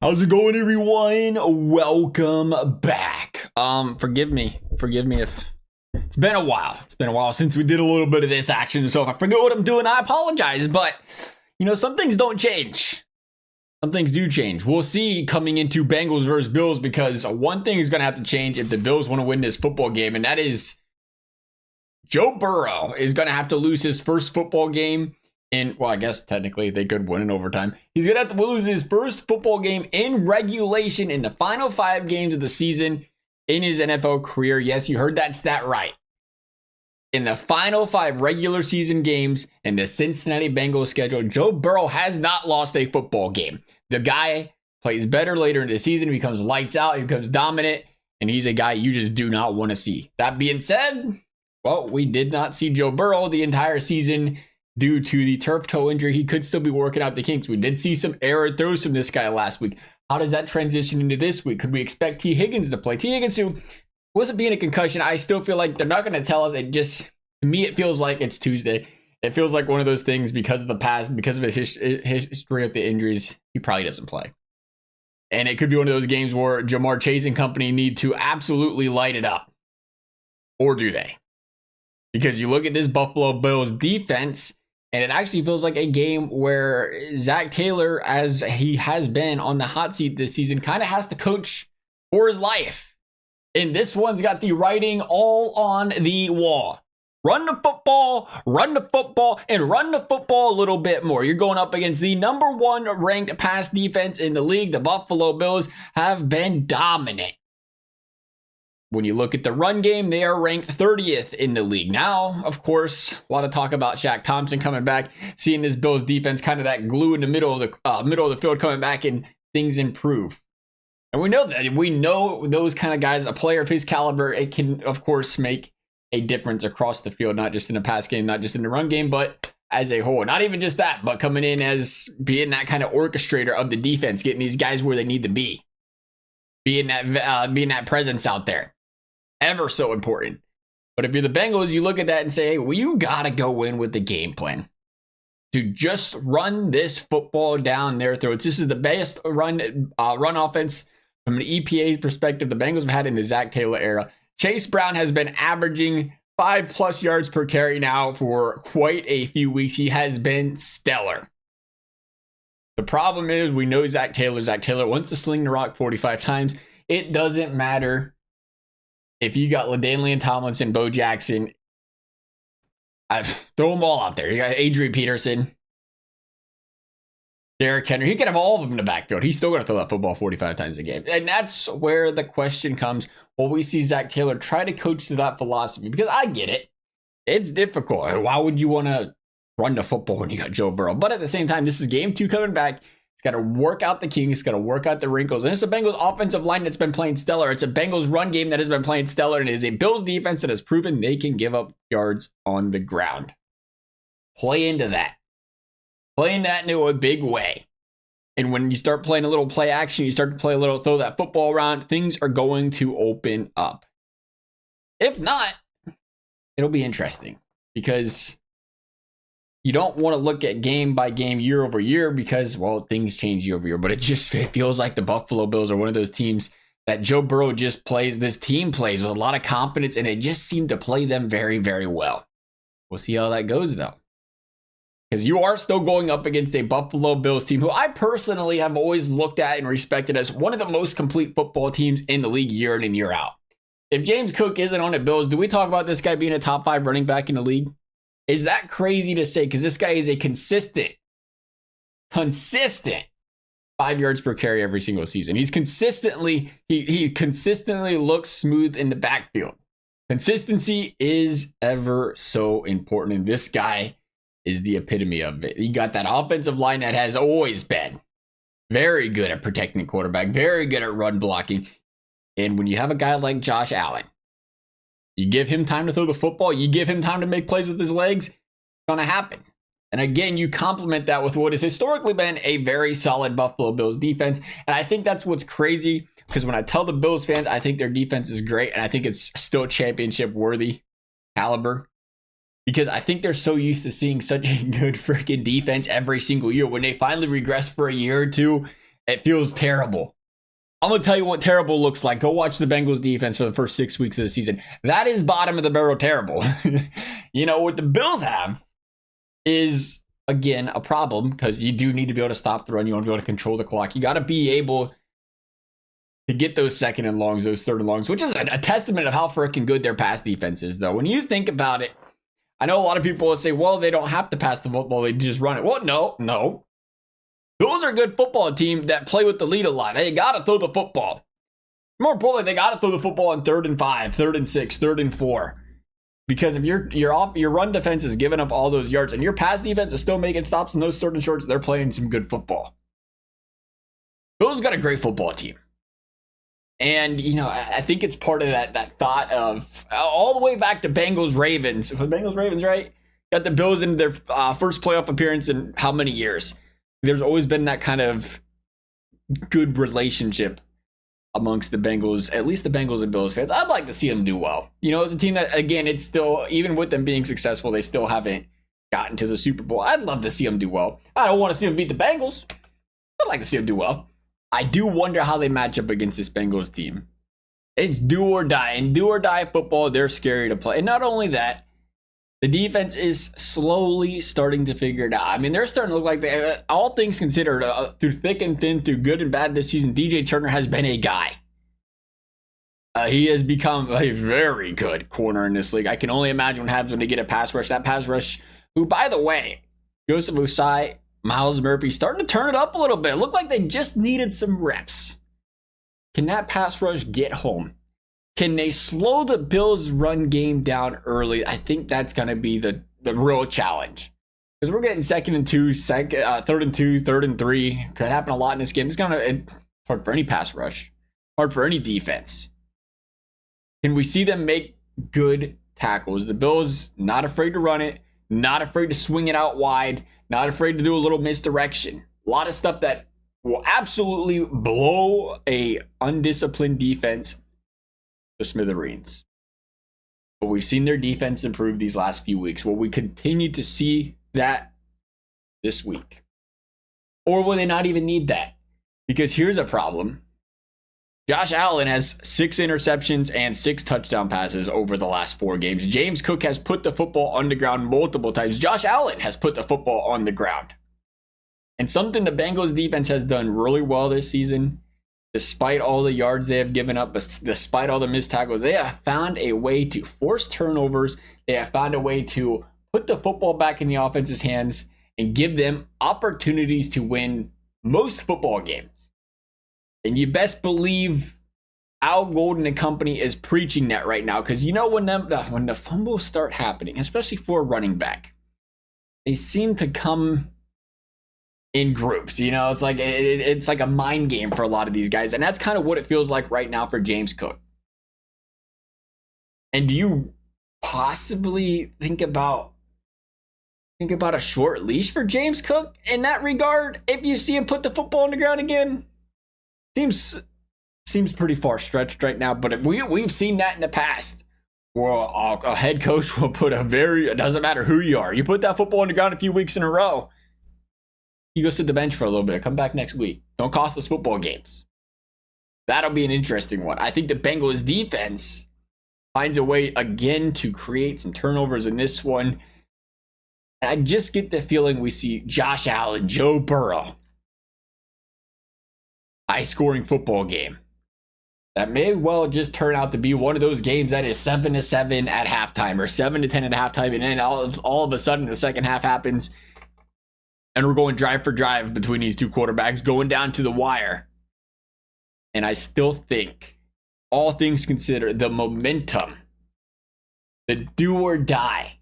How's it going, everyone? Welcome back. Forgive me if it's been a while. It's been a while since we did a little bit of this action. So if I forget what I'm doing, I apologize. But, some things don't change. Some things do change. We'll see coming into Bengals versus Bills, because one thing is going to have to change if the Bills want to win this football game. And that is Joe Burrow is going to have to lose his first football game. I guess technically they could win in overtime. He's going to have to lose his first football game in regulation in the final 5 games of the season in his NFL career. Yes, you heard that stat right. In the final 5 regular season games in the Cincinnati Bengals schedule, Joe Burrow has not lost a football game. The guy plays better later in the season. He becomes lights out. He becomes dominant. And he's a guy you just do not want to see. That being said, we did not see Joe Burrow the entire season due to the turf toe injury. He could still be working out the kinks. We did see some error throws from this guy last week. How does that transition into this week? Could we expect T. Higgins to play? T. Higgins, who wasn't being a concussion, I still feel like they're not going to tell us. To me, it feels like it's Tuesday. It feels like one of those things because of the past, because of his history of the injuries, he probably doesn't play. And it could be one of those games where Jamar Chase and company need to absolutely light it up. Or do they? Because you look at this Buffalo Bills defense, and it actually feels like a game where Zach Taylor, as he has been on the hot seat this season, kind of has to coach for his life. And this one's got the writing all on the wall. Run the football, and run the football a little bit more. You're going up against the number 1 ranked pass defense in the league. The Buffalo Bills have been dominant. When you look at the run game, they are ranked 30th in the league. Now, of course, a lot of talk about Shaq Thompson coming back, seeing this Bills defense kind of that glue in the middle of the field coming back, and things improve. And we know that. We know those kind of guys, a player of his caliber, it can, of course, make a difference across the field, not just in the pass game, not just in the run game, but as a whole. Not even just that, but coming in as being that kind of orchestrator of the defense, getting these guys where they need to be, being that presence out there. Ever so important. But if you're the Bengals, you look at that and say, hey, you got to go in with the game plan to just run this football down their throats. This is the best run offense from an EPA perspective the Bengals have had in the Zach Taylor era. Chase Brown has been averaging 5+ yards per carry now for quite a few weeks. He has been stellar. The problem is, we know Zach Taylor wants to sling the rock 45 times. It doesn't matter if you got LaDainian Tomlinson, Bo Jackson. Throw them all out there. You got Adrian Peterson, Derrick Henry. He could have all of them in the backfield. He's still going to throw that football 45 times a game. And that's where the question comes. Will we see Zach Taylor try to coach to that philosophy? Because I get it. It's difficult. Why would you want to run the football when you got Joe Burrow? But at the same time, this is game 2 coming back. It's got to work out the kinks. It's got to work out the wrinkles. And it's a Bengals offensive line that's been playing stellar. It's a Bengals run game that has been playing stellar. And it is a Bills defense that has proven they can give up yards on the ground. Play into that. Play into that into a big way. And when you start playing a little play action, you start to play a little throw that football around, things are going to open up. If not, it'll be interesting. Because you don't want to look at game by game, year over year, because, things change year over year. But it feels like the Buffalo Bills are one of those teams that Joe Burrow just plays. This team plays with a lot of confidence, and it just seemed to play them very, very well. We'll see how that goes, though. Because you are still going up against a Buffalo Bills team who I personally have always looked at and respected as one of the most complete football teams in the league year in and year out. If James Cook isn't on the Bills, do we talk about this guy being a top 5 running back in the league? Is that crazy to say? Because this guy is a consistent 5 yards per carry every single season. He consistently looks smooth in the backfield. Consistency is ever so important, and this guy is the epitome of it. He got that offensive line that has always been very good at protecting the quarterback, very good at run blocking. And when you have a guy like Josh Allen, you give him time to throw the football, you give him time to make plays with his legs, it's going to happen. And again, you complement that with what has historically been a very solid Buffalo Bills defense. And I think that's what's crazy, because when I tell the Bills fans, I think their defense is great, and I think it's still championship worthy caliber. Because I think they're so used to seeing such a good freaking defense every single year. When they finally regress for a year or two, It feels terrible. I'm going to tell you what terrible looks like. Go watch the Bengals defense for the first 6 weeks of the season. That is bottom of the barrel terrible. You know, what the Bills have is, again, a problem because you do need to be able to stop the run. You want to be able to control the clock. You got to be able to get those second and longs, those third and longs, which is a testament of how freaking good their pass defense is, though. When you think about it, I know a lot of people will say, well, they don't have to pass the football. They just run it. Well, no. Those are a good football team that play with the lead a lot. They got to throw the football. More importantly, they got to throw the football on 3rd and 5, 3rd and 6, 3rd and 4. Because if your run defense is giving up all those yards and your pass defense is still making stops in those 3rd and shorts, they're playing some good football. Bills got a great football team. And, you know, I think it's part of that thought of all the way back to Bengals-Ravens. Bengals-Ravens, right? Got the Bills in their first playoff appearance in how many years? There's always been that kind of good relationship amongst the Bengals, at least the Bengals and Bills fans. I'd like to see them do well. You know, it's a team that, again, it's still, even with them being successful, they still haven't gotten to the Super Bowl. I'd love to see them do well. I don't want to see them beat the Bengals. I'd like to see them do well. I do wonder how they match up against this Bengals team. It's do or die. In do or die football, they're scary to play. And not only that, the defense is slowly starting to figure it out. I mean, they're starting to look like they, all things considered, through thick and thin, through good and bad this season, DJ Turner has been a guy. He has become a very good corner in this league. I can only imagine what happens when they get a pass rush. That pass rush, who, by the way, Joseph Ossai, Myles Murphy, starting to turn it up a little bit. It looked like they just needed some reps. Can that pass rush get home? Can they slow the Bills' run game down early? I think that's going to be the real challenge. Because we're getting 2nd and 2, 3rd and 2, 3rd and 3. Could happen a lot in this game. It's hard for any pass rush. Hard for any defense. Can we see them make good tackles? The Bills not afraid to run it. Not afraid to swing it out wide. Not afraid to do a little misdirection. A lot of stuff that will absolutely blow a undisciplined defense to smithereens. But we've seen their defense improve these last few weeks. Will we continue to see that this week? Or will they not even need that? Because here's a problem. Josh Allen has 6 interceptions and 6 touchdown passes over the last 4 games. James Cook has put the football on the ground multiple times. Josh Allen has put the football on the ground. And something the Bengals defense has done really well this season, despite all the yards they have given up, despite all the missed tackles, they have found a way to force turnovers. They have found a way to put the football back in the offense's hands and give them opportunities to win most football games. And you best believe Al Golden and company is preaching that right now. Because you know when the fumbles start happening, especially for a running back, they seem to come in groups. You know, it's like a mind game for a lot of these guys. And that's kind of what it feels like right now for James Cook. And do you possibly think about a short leash for James Cook in that regard if you see him put the football on the ground again? Seems pretty far stretched right now, but we've seen that in the past. Well, a head coach will put it doesn't matter who you are. You put that football on the ground a few weeks in a row, you go sit the bench for a little bit. Come back next week. Don't cost us football games. That'll be an interesting one. I think the Bengals defense finds a way again to create some turnovers in this one. And I just get the feeling we see Josh Allen, Joe Burrow, high-scoring football game that may well just turn out to be one of those games that is 7-7 at halftime or 7-10 at halftime, and then all of a sudden the second half happens and we're going drive for drive between these two quarterbacks going down to the wire. And I still think, all things considered, the momentum, the do or die,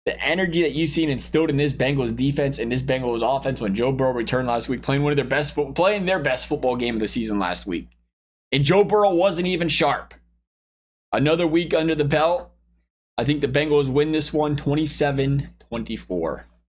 the energy that you've seen instilled in this Bengals defense and this Bengals offense when Joe Burrow returned last week, playing their best football game of the season last week. And Joe Burrow wasn't even sharp. Another week under the belt. I think the Bengals win this one 27-24.